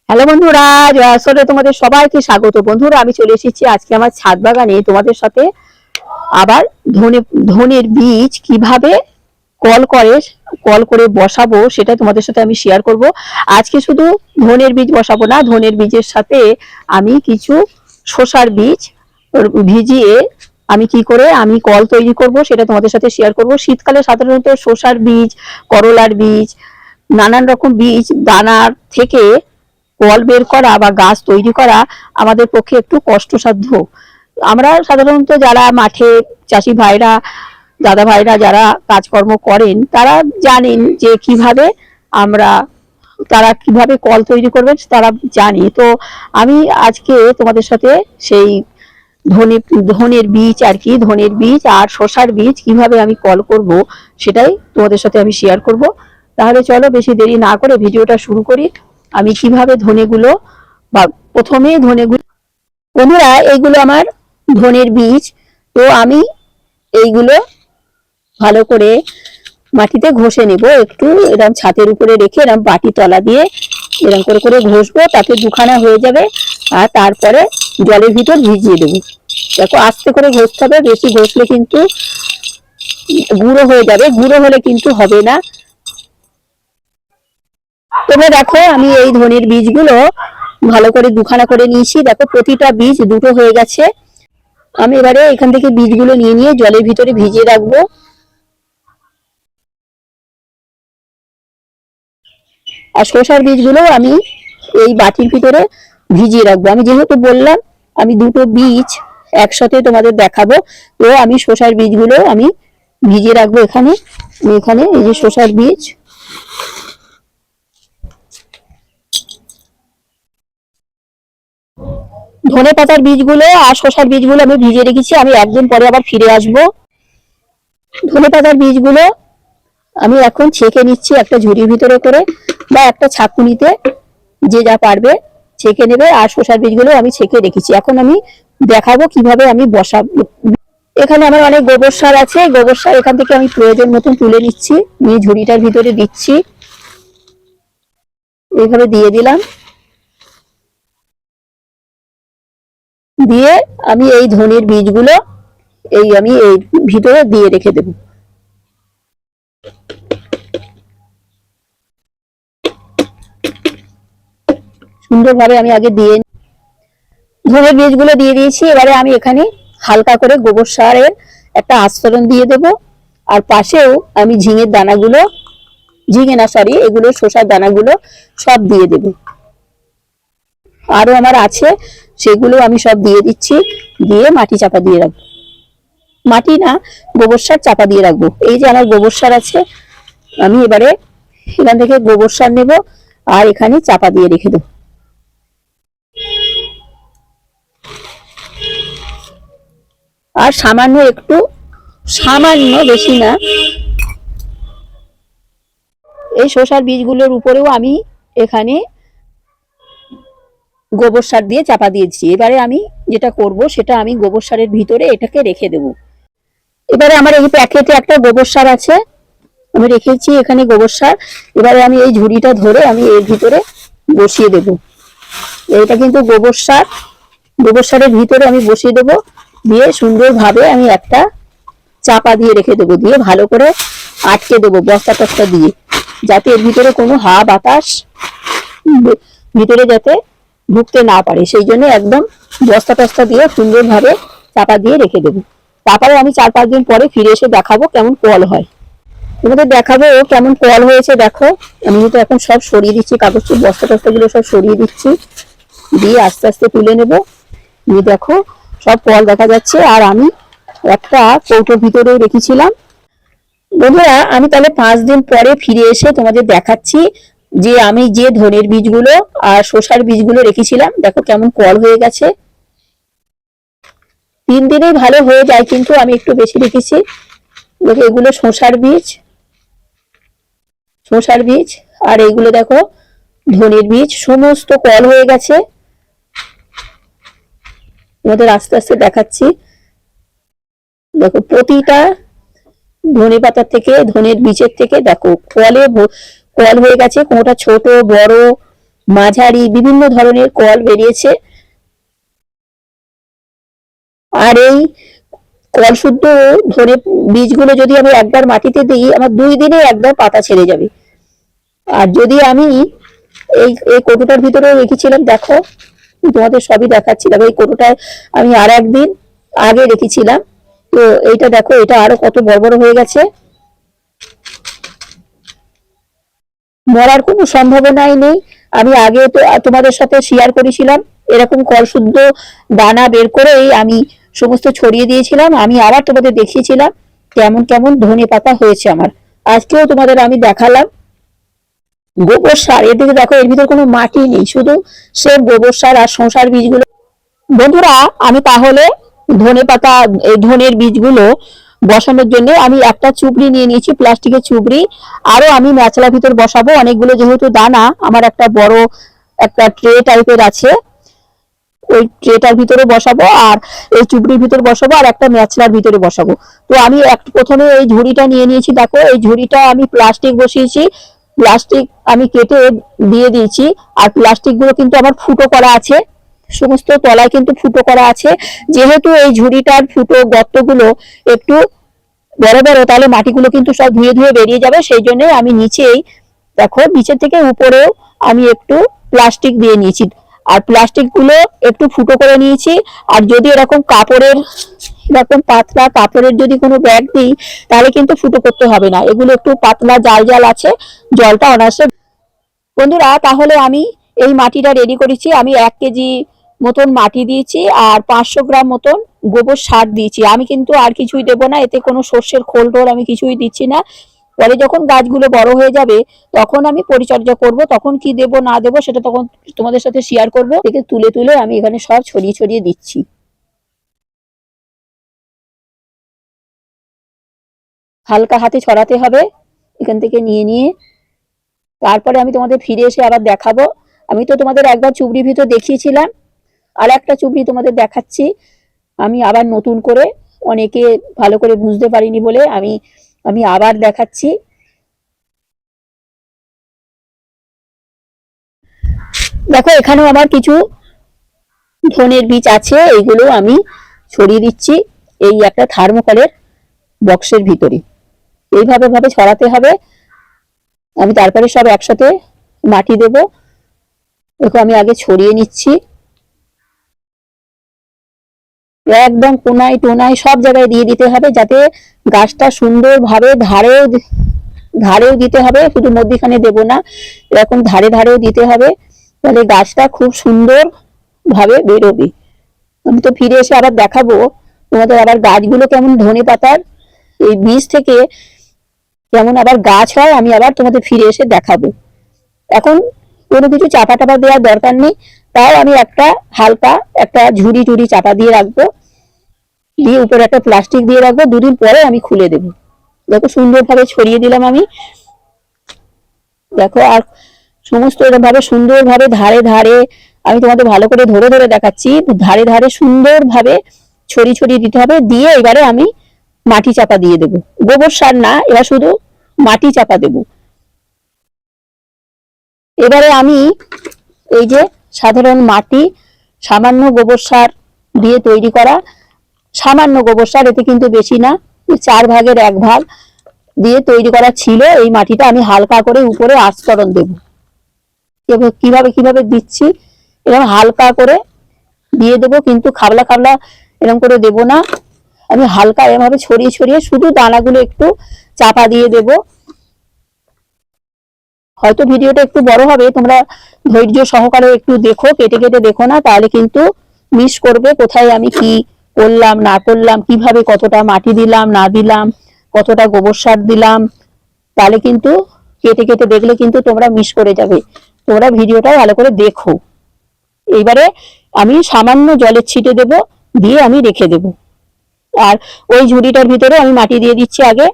Hello বন্ধুরা, আসলে তোমাদের সবাইকে স্বাগত। বন্ধুরা, আমি চলে এসেছি আজকে আমার ছাদ বাগানে তোমাদের সাথে আবার ধনের বীজ কিভাবে কল করে কল করে বসাবো সেটা তোমাদের সাথে আমি শেয়ার করব। আজকে শুধু ধনের বীজ বসাবো না, ধনের বীজের সাথে আমি কিছু শসার বীজ ভিজিয়ে আমি কি করে আমি কল তৈরি করব সেটা তোমাদের সাথে শেয়ার করব। শীতকালে সাধারণত শসার বীজ, করলার বীজ, নানান রকম বীজ দানার থেকে কল বের করা বা গাছ তৈরি করা আমাদের পক্ষে একটু কষ্টসাধ্য। আমরা সাধারণত যারা মাঠে চাষি ভাইরা, দাদা ভাইরা যারা কাজকর্ম করেন তারা জানেন যে কিভাবে আমরা তারা কিভাবে কল তৈরি করবেন তারা জানি। তো আমি আজকে তোমাদের সাথে সেই ধনের বীজ আর কি, ধনের বীজ আর শসার বীজ কিভাবে আমি কল করব সেটাই তোমাদের সাথে আমি শেয়ার করব। তাহলে চলো বেশি দেরি না করে ভিডিওটা শুরু করি। আমি কিভাবে ধনেগুলো বা প্রথমে ধনেগুলো, বন্ধুরা এইগুলো আমার ধনের বীজ। তো আমি এইগুলো ভালো করে মাটিতে ঘষে নেব, একটু এরকম ছাতের উপরে রেখে এরকম বাটি তলা দিয়ে এরকম করে করে ঘষবো, তাতে দুখানা হয়ে যাবে। আর তারপরে জলের ভিতর ভিজিয়ে দেবো। দেখো আস্তে করে ঘষতে হবে, বেশি ঘষলে কিন্তু গুঁড়ো হয়ে যাবে, গুঁড়ো হলে কিন্তু হবে না। তোমরা দেখো আমি এই ধনের বীজগুলো ভালো করে দুখানা করে নিয়েছি। দেখো প্রতিটা বীজ দুটো হয়ে গেছে। আমি এবারে এখান থেকে বীজগুলো নিয়ে নিয়ে জলের ভিতরে ভিজিয়ে রাখবো। আর শসার বীজগুলো আমি এই বাটির ভিতরে ভিজিয়ে রাখবো। আমি যেহেতু বললাম আমি দুটো বীজ একসাথে তোমাদের দেখাবো, তো আমি শসার বীজগুলো আমি ভিজিয়ে রাখবো এখানে। এখানে এই যে শসার বীজ, ধনে পাতার বীজগুলো আর শসার বীজগুলো আমি ভিজিয়ে রেখেছি। আমি একদিন পরে আবার ফিরে আসবো। ধনে পাতার বীজগুলো আমি এখন ছেঁকে নিচ্ছি একটা ঝুড়ির ভিতরে করে বা একটা ছাঁকুনিতে, যে যা পারবে ছেঁকে নেবে। আর শসার বীজগুলো আমি ছেঁকে রেখেছি, এখন আমি দেখাবো কিভাবে আমি বসাবো। এখানে আমার অনেক গোবর সার আছে, গোবর সার এখান থেকে আমি প্রয়োজন মতন তুলে নিচ্ছি, নিয়ে ঝুড়িটার ভিতরে দিচ্ছি। এইভাবে দিয়ে দিলাম, দিয়ে আমি এই ধনের বীজগুলো আমি এই ভিতরে দিয়ে রেখে দেব। সুন্দরভাবে আমি আগে দিয়ে ধনের বীজগুলো দিয়ে দিয়েছি। এবারে আমি এখানে হালকা করে গোবর সারের একটা আস্তরণ দিয়ে দেব। আর পাশেও আমি ঝিঙের দানাগুলো, ঝিঙে না সরি, এগুলো শসার দানাগুলো সব দিয়ে দেব। আরো আমার আছে, সেগুলো আমি সব দিয়ে দিচ্ছি। দিয়ে মাটি চাপা দিয়ে রাখবো, মাটি না গোবর সার চাপা দিয়ে রাখবো। এই যে আমার গোবর সার আছে, আমি এবারে এখান থেকে গোবর সার নেব আর এখানে চাপা দিয়ে রেখে দেবো। আর সামান্য একটু, সামান্য, বেশি না, এই শসার বীজগুলোর উপরেও আমি এখানে গোবর সার দিয়ে চাপা দিয়েছি। এবারে আমি যেটা করব সেটা আমি গোবর সারের ভিতরে এটাকে রেখে দেব। এবারে আমার এই প্যাকেটে একটা গোবর সার আছে, আমি রেখেছি এখানে গোবর সার। এবারে আমি এই ঝুড়িটা ধরে আমি এর ভিতরে বসিয়ে দেব। এটা কিন্তু গোবর সার, গোবর সারের ভিতরে আমি বসিয়ে দেব। দিয়ে সুন্দরভাবে আমি একটা চাপা দিয়ে রেখে দেবো, দিয়ে ভালো করে আটকে দেবো বস্তা টস্তা দিয়ে, যাতে এর ভিতরে কোনো হাওয়া বাতাস ভিতরে যাতে ঢুকতে না পারে। সেই জন্য একদম বস্তা টস্তা দিয়ে সুন্দরভাবে চাপা দিয়ে রেখে দেবো। তারপরে আমি 4-5 দিন পরে ফিরে এসে দেখাবো কেমন কল হয়। তোমাদের দেখাবো কেমন কল হয়েছে। দেখো আমি তো এখন সব সরিয়ে দিচ্ছি, কাগজ বস্তা টস্তা গুলো সব সরিয়ে দিচ্ছি, দিয়ে আস্তে আস্তে তুলে নেব। নিয়ে দেখো সব কল দেখা যাচ্ছে। আর আমি একটা কৌটোর ভিতরে রেখেছিলাম। বন্ধুরা, আমি তাহলে 5 দিন পরে ফিরে এসে তোমাদের দেখাচ্ছি যে আমি যে ধনের বীজগুলো আর শসার বীজগুলো রেখেছিলাম, দেখো কেমন কল হয়ে গেছে। 3 দিনেই ভালো হয়ে যায়, কিন্তু আমি একটু বেশি রেখেছি। দেখো এগুলো শসার বীজ, শসার বীজ, আর এইগুলো দেখো ধনের বীজ, সমস্ত কল হয়ে গেছে। তোমাদের আস্তে আস্তে দেখাচ্ছি। দেখো প্রতিটা ধনে পাতার থেকে, ধনের বীজের থেকে দেখো কল হয়ে গেছে। কোনটা ছোট বড় মাঝারি বিভিন্ন ধরনের কল বেরিয়েছে। আর এই কল শুদ্ধ ধনে বীজগুলো যদি আমি একবার মাটিতে দিই, আমার 2 দিনে একবার পাতা ছেড়ে যাবে। আর যদি আমি এই এই কৌটোটার ভিতরে রেখেছিলাম, দেখো তোমাদের সবই দেখাচ্ছিলাম, এই কৌটোটায় আমি আর একদিন আগে রেখেছিলাম। তো এইটা দেখো, এটা আরো কত বড় বড় হয়ে গেছে। মরার কোনো সম্ভাবনাই নেই। আমি আগে তো তোমাদের সাথে শেয়ার করেছিলাম, এরকম কল শুদ্ধ দানা বের করেই আমি সমস্ত ছড়িয়ে দিয়েছিলাম। আমি আবার তোমাদের দেখিয়েছিলাম কেমন কেমন ধনে পাতা হয়েছে আমার। আজকেও তোমাদের আমি দেখালাম। গোবর সার, এর দিকে দেখো, এর ভিতরে কোনো মাটি নেই, শুধু সে গোবর সার আর শসার বীজগুলো। বন্ধুরা, আমি তাহলে ধনে পাতা, এই ধনের বীজগুলো বসানোর জন্য আমি একটা চুবড়ি নিয়ে নিয়েছি, প্লাস্টিকের চুবড়ি। আরো আমি ম্যাচলার ভিতর বসাবো অনেকগুলো, যেহেতু দানা আমার একটা বড় একটা ট্রে টাইপের আছে, ওই ট্রেটার ভিতরে বসাবো, আর এই চুবড়ির ভিতরে বসাবো, আর একটা ম্যাচলার ভিতরে বসাবো। তো আমি প্রথমে এই ঝুড়িটা নিয়ে নিয়েছি। দেখো, এই ঝুড়িটা আমি প্লাস্টিক বসিয়েছি, প্লাস্টিক আমি কেটে দিয়ে দিয়েছি। আর প্লাস্টিক গুলো কিন্তু আমার ফুটো করা আছে, সমস্ত তলায় কিন্তু ফুটো করা আছে। যেহেতু এই ঝুড়িটার ফুটো গর্তগুলো একটু বড় বড়, তাহলে মাটিগুলো কিন্তু সব ধুয়ে ধুয়ে বেরিয়ে যাবে। সেই জন্য আমি নিচেই, দেখো, নিচের থেকে উপরেও আমি একটু প্লাস্টিক দিয়ে নিয়েছি। আর প্লাস্টিক গুলো একটু ফুটো করে নিয়েছি। আর যদি এরকম কাপড়ের, এরকম পাতলা কাপড়ের যদি কোনো ব্যাগ দিই, তাহলে কিন্তু ফুটো করতে হবে না। এগুলো একটু পাতলা জাল জাল আছে, জলটা অনায়াসে। বন্ধুরা, তাহলে আমি এই মাটিটা রেডি করেছি। আমি 1 কেজি মতন মাটি দিয়েছি, আর 500 গ্রাম মতন গোবর সার দিয়েছি। আমি কিন্তু আর কিছুই দেবো না, এতে কোনো সর্ষের খোল টোল আমি কিছুই দিচ্ছি না। পরে যখন গাছগুলো বড় হয়ে যাবে, তখন আমি পরিচর্যা করব, তখন কি দেব না দেব সেটা তখন তোমাদের সাথে শেয়ার করব। থেকে তুলে তুলে আমি এখানে সব ছড়িয়ে ছড়িয়ে দিচ্ছি। হালকা হাতে ছড়াতে হবে, এখান থেকে নিয়ে নিয়ে। তারপরে আমি তোমাদের ফিরে এসে আবার দেখাবো। আমি তো তোমাদের একবার চুবড়ির ভিতর দেখিয়েছিলাম, আর একটা চুবড়ি তোমাদের দেখাচ্ছি। আমি আবার নতুন করে, অনেকে ভালো করে বুঝতে পারিনি বলে আমি আমি আবার দেখাচ্ছি। দেখো, এখানেও আমার কিছু ধনের বীজ আছে, এইগুলো আমি ছড়িয়ে দিচ্ছি এই একটা থার্মোকলের বক্সের ভিতরে। এইভাবে ভাবে ছড়াতে হবে। আমি তারপরে সব একসাথে মাটি দেব। দেখো, আমি আগে ছড়িয়ে নিচ্ছি, একদম কোনায় টোনায় সব জায়গায় দিয়ে দিতে হবে, যাতে গাছটা সুন্দরভাবে ধারেও ধারেও দিতে হবে, শুধু মধ্যিখানে দেব না, এরকম ধারে ধারেও দিতে হবে। তাহলে গাছটা খুব সুন্দর ভাবে বেরোবে। আমি তো ফিরে এসে আবার দেখাবো তোমাদের আবার গাছগুলো কেমন, ধনে পাতার এই বীজ থেকে কেমন আবার গাছ হয়, আমি আবার তোমাদের ফিরে এসে দেখাবো। এখন কোনো কিছু চাপা টাপা দেওয়ার দরকার নেই, তাও আমি একটা হালকা একটা ঝুড়ি টুড়ি চাপা দিয়ে রাখবো, দিয়ে উপরে একটা প্লাস্টিক দিয়ে রাখবো। 2 দিন পরে আমি খুলে দেবো। দেখো, সুন্দরভাবে ছড়িয়ে দিলাম আমি। দেখো, আর সমস্ত এরকম ভাবে সুন্দরভাবে ধারে ধারে, আমি তোমাদের ভালো করে ধরে ধরে দেখাচ্ছি, ধারে ধারে সুন্দরভাবে ছড়িয়ে ছড়িয়ে দিতে হবে। দিয়ে এবারে আমি মাটি চাপা দিয়ে দেবো, গোবর সার না, এবার শুধু মাটি চাপা দেব। এবারে আমি এই যে সাধারণ মাটি, সামান্য গোবর সার দিয়ে তৈরি করা, সামান্য গোবর সার, এতে কিন্তু বেশি না, 4 ভাগের 1 ভাগ দিয়ে তৈরি করা ছিল এই মাটিটা। আমি হালকা করে উপরে আস্তরণ দেব। কিভাবে কিভাবে দিচ্ছি, এরকম হালকা করে দিয়ে দেবো, কিন্তু খাবলা খাবলা এরকম করে দেব না। আমি হালকা এভাবে ছড়িয়ে ছড়িয়ে শুধু দানাগুলো একটু চাপা দিয়ে দেব। হয়তো ভিডিওটা একটু বড় হবে, তোমরা ধৈর্য সহকারে একটু দেখো, কেটে কেটে দেখো না, তাহলে কিন্তু মিস করবে কোথায় আমি কি করলাম না করলাম, কিভাবে কতটা মাটি দিলাম না দিলাম, কতটা গোবর সার দিলাম, তাহলে কিন্তু কেটে কেটে দেখলে কিন্তু তোমরা মিস করে যাবে। তোমরা ভিডিওটা ভালো করে দেখো। এইবারে আমি সামান্য জলের ছিটে দেব, দিয়ে আমি রেখে দেব। আর ওই ঝুড়িটার ভিতরে আমি মাটি দিয়ে দিচ্ছি আগে।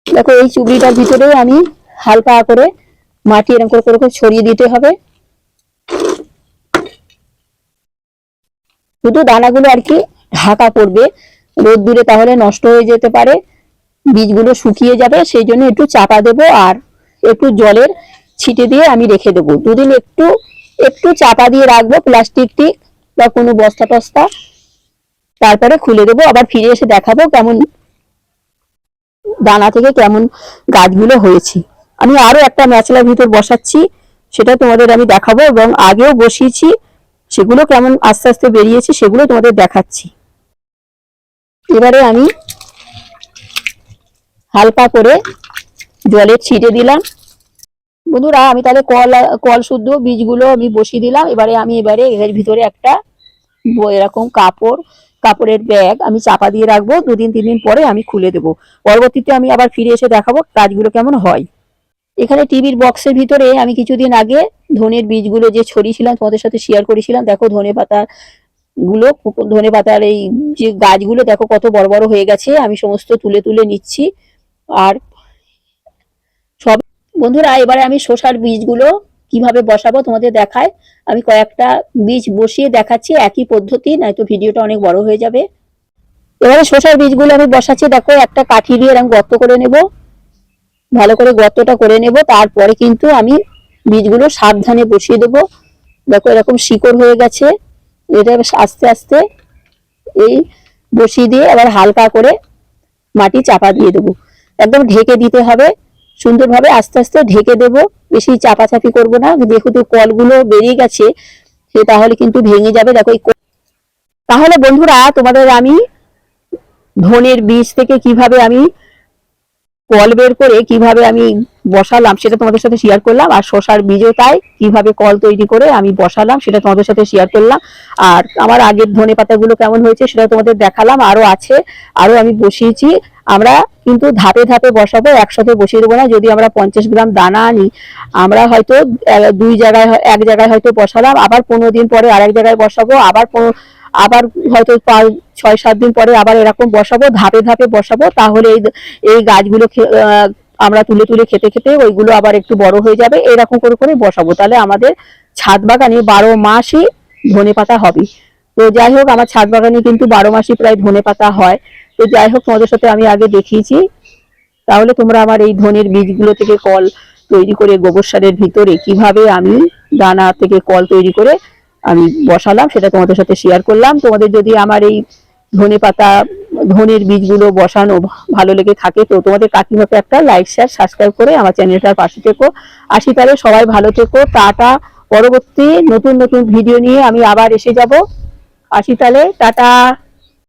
দেখো, এই চুবড়িটার ভিতরেও আমি হালকা করে মাটি এরকম করে করে ছড়িয়ে দিতে হবে, শুধু দানাগুলো আর কি ঢাকা পড়বে রোদ দূরে, তাহলে নষ্ট হয়ে যেতে পারে, বীজগুলো শুকিয়ে যাবে। সেই জন্য একটু চাপা দেব, আর একটু জলের ছিটে দিয়ে আমি রেখে দেবো। 2 দিন একটু একটু চাপা দিয়ে রাখবো প্লাস্টিক টিক বা কোনো বস্তা টস্তা, তারপরে খুলে দেবো, আবার ফিরে এসে দেখাবো কেমন দানা থেকে কেমন গাছগুলো হয়েছে। আমি আরো একটা ম্যাচলার ভিতর বসাচ্ছি, সেটা তোমাদের আমি দেখাবো, এবং আগেও বসিয়েছি সেগুলো কেমন আস্তে আস্তে বেরিয়েছে সেগুলো তোমাদের দেখাচ্ছি। এবারে আমি হালকা করে জলে ছিটে দিলাম। বন্ধুরা আমি তাহলে কল শুদ্ধ বীজগুলো আমি বসিয়ে দিলাম। এবারে এর ভিতরে একটা এরকম কাপড়ের ব্যাগ আমি চাপা দিয়ে রাখবো, 2-3 দিন পরে আমি খুলে দেবো। পরবর্তীতে আমি আবার ফিরে এসে দেখাবো কাজগুলো কেমন হয়। এখানে টিভির বক্সের ভিতরে আমি কিছুদিন আগে ধনের বীজগুলো যে ছড়িয়েছিলাম তোমাদের সাথে শেয়ার করেছিলাম, দেখো ধনে পাতার এই যে গাছগুলো দেখো কত বড় বড় হয়ে গেছে। আমি সমস্ত তুলে তুলে নিচ্ছি। আর সব বন্ধুরা এবারে আমি শসার বীজগুলো কিভাবে বসাবো তোমাদের দেখায়। আমি কয়েকটা বীজ বসিয়ে দেখাচ্ছি, একই পদ্ধতি, নয়তো ভিডিওটা অনেক বড় হয়ে যাবে। এবারে শসার বীজগুলো আমি বসাচ্ছি, দেখো একটা কাঠি দিয়ে এরকম গর্ত করে নেব, ভালো করে গর্তটা করে নেব। তারপরে কিন্তু আমি বীজগুলো সাবধানে বসিয়ে দেবো। দেখো এরকম শিকড় হয়ে গেছে, এটা আস্তে আস্তে এই বসিয়ে দিয়ে আবার হালকা করে মাটি চাপা দিয়ে দেবো। একদম ঢেকে দিতে হবে সুন্দরভাবে, আস্তে আস্তে ঢেকে দেবো, বেশি চাপাচাপি করবো না, যেহেতু কলগুলো বেরিয়ে গেছে সে তাহলে কিন্তু ভেঙে যাবে। দেখো তাহলে বন্ধুরা তোমাদের আমি ধনের বীজ থেকে কিভাবে আমি কল বের করে কিভাবে আমি বসালাম সেটা তোমাদের সাথে শেয়ার করলাম, আর শসার বীজও তাই কিভাবে কল তৈরি করে আমি বসালাম সেটা তোমাদের সাথে শেয়ার করলাম। আর আমার আগের ধনে পাতাগুলো কেমন হয়েছে সেটা তোমাদের দেখালাম, আরো আছে, আরো আমি বসিয়েছি। আমরা কিন্তু ধাপে ধাপে বসাবো, একসাথে বসিয়ে দেবো না। যদি আমরা 50 গ্রাম দানা আনি, আমরা হয়তো এক জায়গায় হয়তো বসালাম, আবার 15 দিন পরে আরেক জায়গায় বসাবো, আবার হয়তো 6-7 দিন পরে আবার এরকম বসাবো, ধাপে ধাপে বসাবো। তাহলে এই গাছগুলো আমরা তুলে তুলে খেতে খেতে ওইগুলো আবার একটু বড় হয়ে যাবে। এরকম করে করে বসাবো, তাহলে আমাদের ছাদ বাগানে 12 মাসই ধনে পাতা হবে। তো যাই হোক, আমার ছাদ বাগানে কিন্তু 12 মাসই প্রায় ধনে পাতা হয়। তো যাই হোক, তোমাদের সাথে আমি আগে দেখিয়েছি। তাহলে তোমরা আমার এই ধনের বীজগুলো থেকে কল তৈরি করে গোবর সারের ভিতরে কিভাবে আমি দানা থেকে কল তৈরি করে আমি বসালাম সেটা তোমাদের সাথে শেয়ার করলাম। তোমাদের যদি আমার এই ধনের বীজগুলো বসানো ভালো লেগে থাকে তো তোমাদের কাকিমাকে একটা লাইক শেয়ার সাবস্ক্রাইব করে আমার চ্যানেলটার পাশে থেকো। আসি তাহলে, সবাই ভালো থেকো, টাটা। পরবর্তী নতুন নতুন ভিডিও নিয়ে আমি আবার এসে যাব। আসি তাহলে, টাটা।